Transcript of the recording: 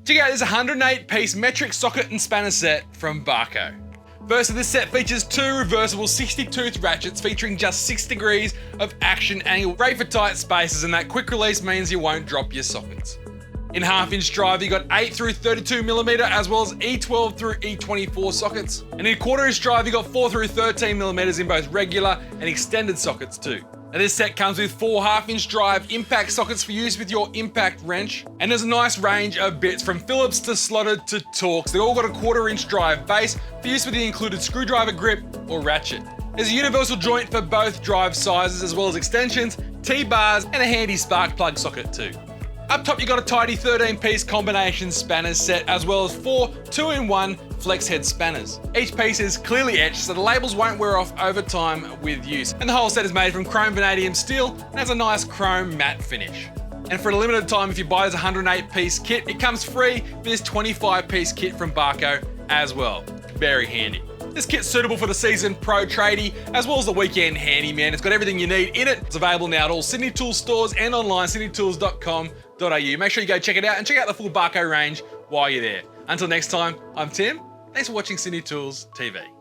Check out this 108-piece metric socket and spanner set from Bahco. Firstly, this set features two reversible 60-tooth ratchets featuring just 6 degrees of action angle, great for tight spaces, and that quick release means you won't drop your sockets. In half-inch drive, you got 8 through 32mm as well as E12 through E24 sockets. And in quarter-inch drive, you got 4 through 13mm in both regular and extended sockets too. Now this set comes with 4 half-inch drive impact sockets for use with your impact wrench, and there's a nice range of bits from Phillips to slotted to Torx. They all got a quarter-inch drive base for use with the included screwdriver grip or ratchet. There's a universal joint for both drive sizes as well as extensions, T-bars, and a handy spark plug socket too. Up top you got a tidy 13-piece combination spanner set as well as 4 2-in-1 flex head spanners. Each piece is clearly etched so the labels won't wear off over time with use. And the whole set is made from chrome vanadium steel and has a nice chrome matte finish. And for a limited time, if you buy this 108-piece kit, it comes free with this 25-piece kit from Bahco as well. Very handy. This kit's suitable for the seasoned pro tradie as well as the weekend handyman. It's got everything you need in it. It's available now at all Sydney Tools stores and online sydneytools.com.au. Make sure you go check it out and check out the full Bahco range while you're there. Until next time, I'm Tim. Thanks for watching Sydney Tools TV.